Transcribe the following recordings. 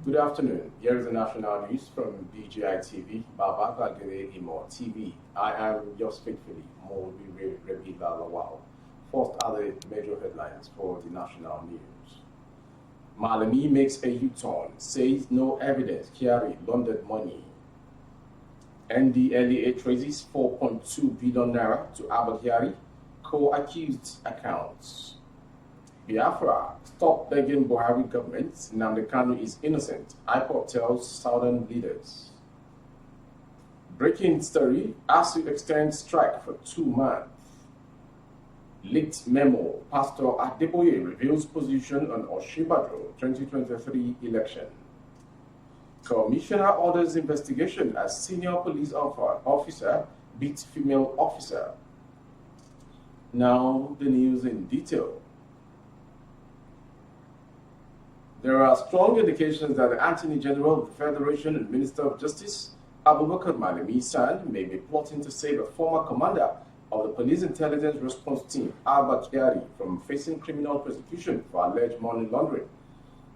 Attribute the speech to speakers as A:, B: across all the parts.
A: Good afternoon. Here is the national news from BGI TV, Baba Imo TV. I am yours faithfully, Mobi Rebila Lawal. First are the major headlines for the national news. Malami makes a U-turn, says no evidence carry laundered money. NDLEA traces 4.2 billion naira to Abba co-accused accounts. Biafra, stop begging Buhari government. Nnamdi Kanu is innocent. IPOB tells southern leaders. Breaking story, ASU extends strike for 2 months. Leaked memo, Pastor Adeboye reveals position on Osinbajo 2023 election. Commissioner orders investigation as senior police officer beats female officer. Now the news in detail. There are strong indications that the Attorney General of the Federation and Minister of Justice, Abubakar Malami San, may be plotting to save a former commander of the Police Intelligence Response Team, Alba Kyari, from facing criminal prosecution for alleged money laundering.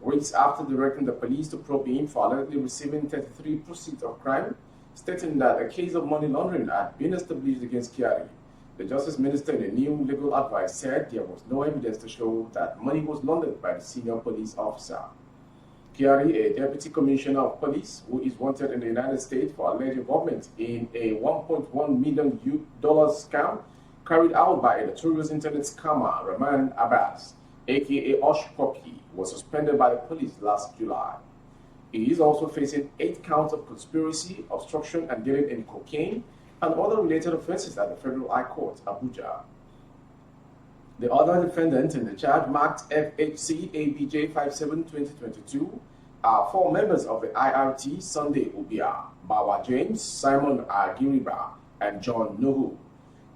A: Weeks after directing the police to probe him for allegedly receiving 33 proceeds of crime, stating that a case of money laundering had been established against Kyari. The Justice Minister in a new legal advice said there was no evidence to show that money was laundered by the senior police officer. Kyari, a deputy commissioner of police who is wanted in the United States for alleged involvement in a $1.1 million scam carried out by a notorious internet scammer, Rahman Abbas, aka Osh Poppy, was suspended by the police last July. He is also facing 8 counts of conspiracy, obstruction, and dealing in cocaine and other related offenses at the Federal High Court, Abuja. The other defendants in the charge, marked FHC ABJ 57-2022, are 4 members of the IRT: Sunday Ubia, Bawa James, Simon Agiriba, and John Nuhu.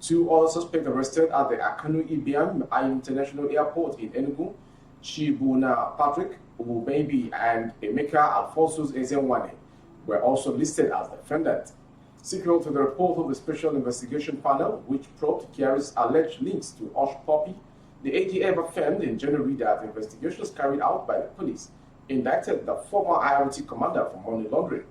A: 2 other suspects arrested at the Akanu Ibiam International Airport in Enugu, Chibuna Patrick Ubebi and Emeka Alfonso Ezenwane, were also listed as defendants. Sequel to the report of the Special Investigation Panel, which probed Kyari's alleged links to Osh Poppy, the AGF affirmed in January that investigations carried out by the police indicted the former IRT commander for money laundering.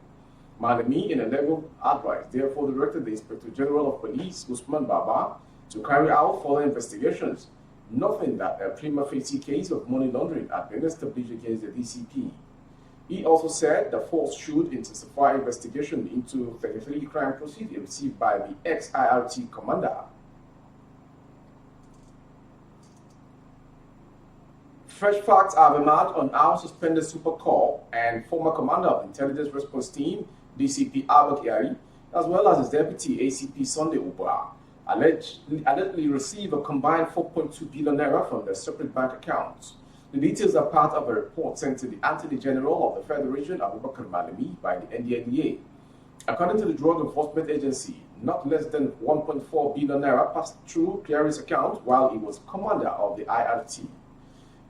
A: Malami, in a legal advice, therefore directed the Inspector General of Police, Usman Baba, to carry out further investigations, noting that a prima facie case of money laundering had been established against the DCP. He also said the force should intensify investigation into 33 crime proceeds received by the ex-IRT commander. Fresh facts have emerged on how suspended Super Corps and former commander of the Intelligence Response Team, DCP Albert Yari, as well as his deputy ACP Sunday Ubra, allegedly received a combined 4.2 billion naira from their separate bank accounts. The details are part of a report sent to the Attorney General of the Federation, Abubakar Malami, by the NDLEA. According to the Drug Enforcement Agency, not less than 1.4 billion naira passed through Kyari's account while he was commander of the IRT.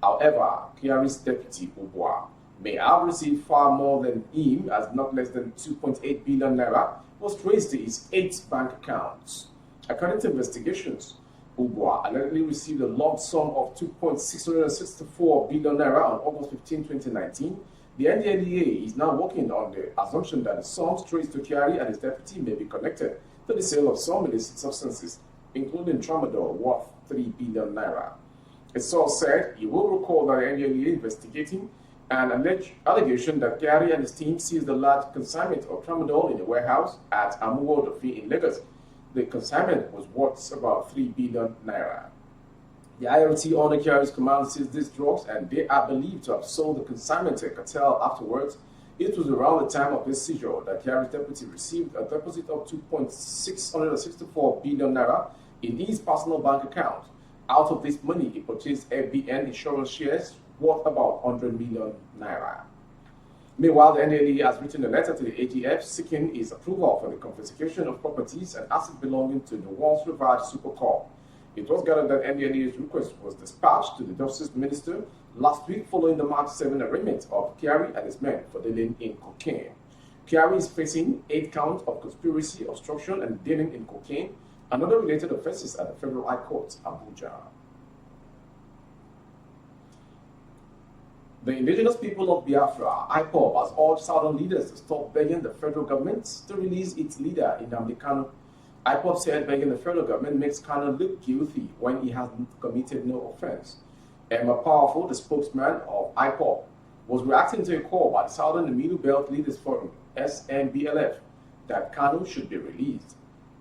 A: However, Kyari's deputy, Ubwa, may have received far more than him, as not less than 2.8 billion naira was traced to his 8 bank accounts. According to investigations, Ubwa allegedly received a lump sum of 2.664 billion naira on August 15, 2019. The NDLEA is now working on the assumption that the sums traced to Kyari and his deputy may be connected to the sale of some illicit substances, including tramadol, worth 3 billion naira. A source said he will recall that the NDLEA investigating an alleged allegation that Kyari and his team seized a large consignment of tramadol in a warehouse at Amuwo Dofi in Lagos. The consignment was worth about 3 billion naira. The IRT under Kyari's command seized these drugs, and they are believed to have sold the consignment to a cartel afterwards. It was around the time of this seizure that Kyari's deputy received a deposit of 2.664 billion naira in his personal bank account. Out of this money, he purchased FBN insurance shares worth about 100 million naira. Meanwhile, the NLE has written a letter to the AGF seeking his approval for the confiscation of properties and assets belonging to the once revived Super Corps. It was gathered that NLE's request was dispatched to the Justice Minister last week following the March 7 arraignment of Kyari and his men for dealing in cocaine. Kyari is facing 8 counts of conspiracy, obstruction, and dealing in cocaine and other related offenses at the Federal High Court, Abuja. The indigenous people of Biafra, IPOB, has urged southern leaders to stop begging the federal government to release its leader, Nnamdi Kanu. IPOB said begging the federal government makes Kanu look guilty when he has committed no offense. Emma Powerful, the spokesman of IPOB, was reacting to a call by the Southern and Middle Belt Leaders Forum, SNBLF, that Kanu should be released.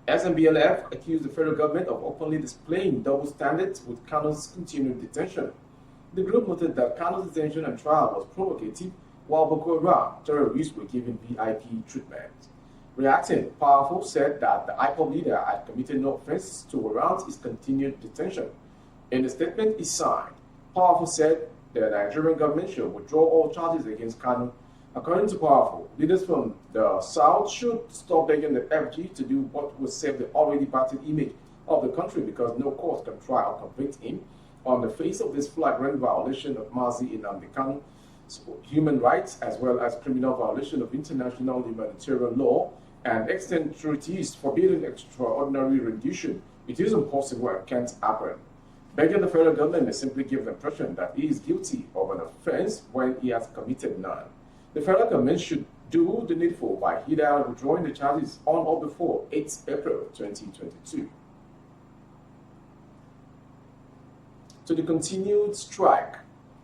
A: SNBLF accused the federal government of openly displaying double standards with Kanu's continued detention. The group noted that Kanu's detention and trial was provocative, while Boko Haram terrorists were given VIP treatment. Reacting, Powerful said that the IPOB leader had committed no offense to warrant his continued detention. In the statement he signed, Powerful said the Nigerian government should withdraw all charges against Kanu. According to Powerful, leaders from the South should stop begging the FG to do what will save the already battered image of the country, because no court can try or convict him on the face of this flagrant violation of Mazi Nnamdi Kanu's human rights, as well as criminal violation of international humanitarian law and extend treaties forbidding extraordinary rendition. It is impossible and can't happen. Begging the federal government may simply give the impression that he is guilty of an offense when he has committed none. The federal government should do the needful by either withdrawing the charges on or before 8 April 2022. To the continued strike,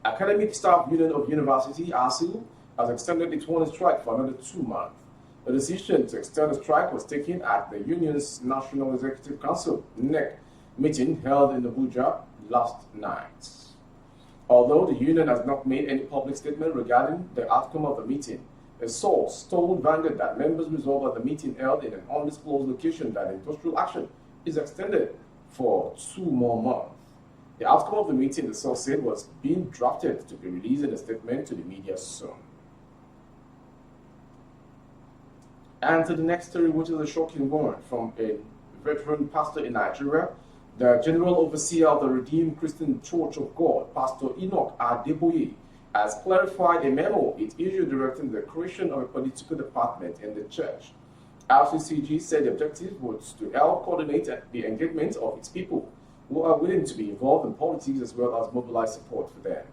A: Academic Staff Union of University, ASU, has extended its warning strike for another 2 months. The decision to extend the strike was taken at the union's National Executive Council, NEC, meeting held in Abuja last night. Although the union has not made any public statement regarding the outcome of the meeting, a source told Vanguard that members resolved at the meeting held in an undisclosed location that industrial action is extended for 2 more months. The outcome of the meeting, the source said, was being drafted to be released in a statement to the media soon. And to the next story, which is a shocking one from a veteran pastor in Nigeria. The General Overseer of the Redeemed Christian Church of God, Pastor Enoch Adeboye, has clarified a memo it issued directing the creation of a political department in the church. RCCG said the objective was to help coordinate the engagement of its people who are willing to be involved in politics, as well as mobilize support for them.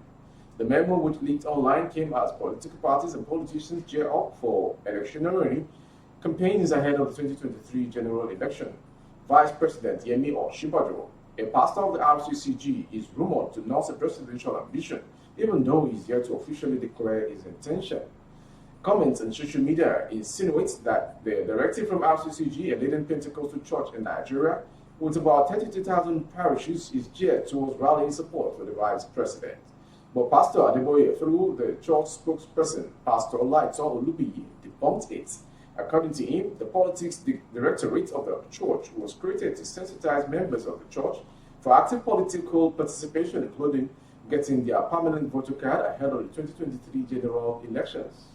A: The memo, which leaked online, came as political parties and politicians gear up for electioneering campaigns ahead of the 2023 general election. Vice President Yemi Osinbajo, a pastor of the RCCG, is rumored to nurse a presidential ambition, even though he is yet to officially declare his intention. Comments on social media insinuate that the directive from RCCG, a leading Pentecostal church in Nigeria, with about 32,000 parishes, is geared towards rallying support for the vice president. But Pastor Adeboye, through the church spokesperson, Pastor Olaito Olubiyi, debunked it. According to him, the politics directorate of the church was created to sensitize members of the church for active political participation, including getting their permanent voter card ahead of the 2023 general elections.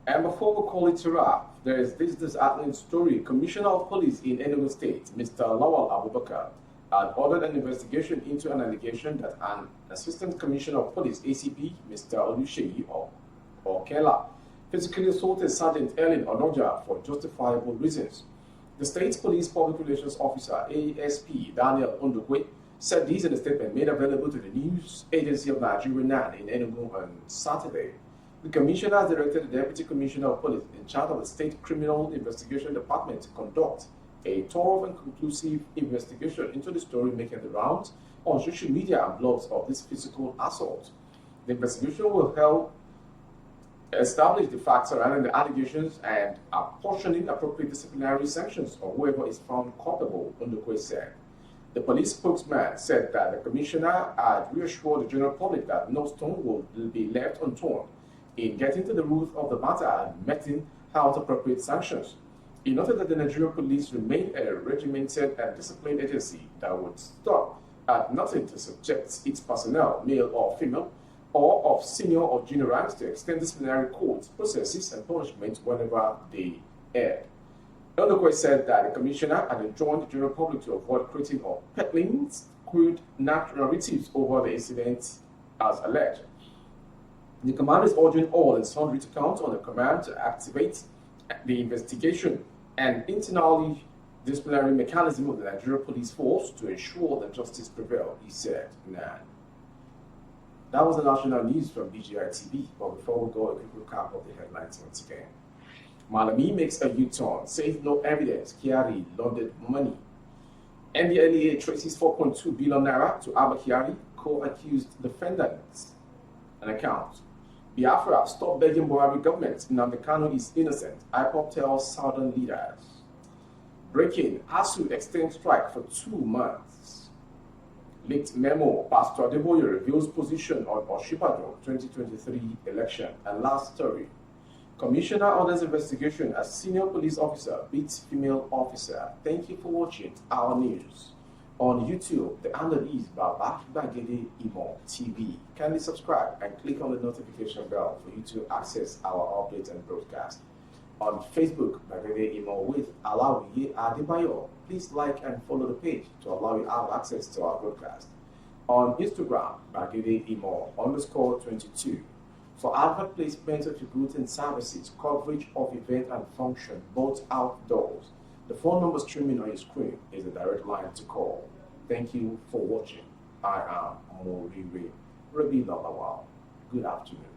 A: And before we call it a wrap, there is this disheartening story. Commissioner of Police in Enugu State, Mr. Lawal Abubakar, had ordered an investigation into an allegation that an Assistant Commissioner of Police, ACP, Mr. Oluseyi Okela, physically assaulted Sergeant Ellen Onoja for justifiable reasons. The State Police Public Relations Officer, ASP Daniel Ondukwe, said this in a statement made available to the news agency of Nigeria NAN in Enugu on Saturday. The Commissioner has directed the Deputy Commissioner of Police in charge of the State Criminal Investigation Department to conduct a thorough and conclusive investigation into the story making the rounds on social media and blogs of this physical assault. The investigation will help establish the facts surrounding the allegations and apportioning appropriate disciplinary sanctions on whoever is found culpable, Ondukwe said. The police spokesman said that the Commissioner had reassured the general public that no stone will be left unturned in getting to the root of the matter and meting out appropriate sanctions. He noted that the Nigerian police remain a regimented and disciplined agency that would stop at nothing to subject its personnel, male or female, or of senior or junior ranks, to extend disciplinary codes, processes, and punishments whenever they err. Ondukwe said that the Commissioner had enjoined the general public to avoid creating or peddling skewed narratives over the incident as alleged. The command is urging all and sundry to count on the command to activate the investigation and internally disciplinary mechanism of the Nigerian police force to ensure that justice prevails, he said. That was the national news from BGI TV. But before we go, a quick recap of the headlines once again. Malami makes a U-turn, says no evidence, Kyari laundered money. NDLEA traces 4.2 billion naira to Abba Kyari, co-accused defendants. An account. Biafra, stop begging Buhari government. Nnamdi Kanu is innocent. IPOP tells southern leaders. Breaking, ASU extends strike for 2 months. Leaked memo, Pastor Adeboye reveals position on Osinbajo 2023 election. And last story, Commissioner orders investigation as senior police officer beats female officer. Thank you for watching our news. On YouTube, the handle is Babagede Imo TV. Kindly subscribe and click on the notification bell for you to access our updates and broadcast. On Facebook, Bagede Imo with Alawiye Adeboye. Please like and follow the page to allow you have access to our broadcast. On Instagram, Bagede Imo _22. For advert placement of your goods and services, coverage of event and function, both outdoors. The phone number streaming on your screen is a direct line to call. Thank you for watching. I am Morire Rabi Lawal. Good afternoon.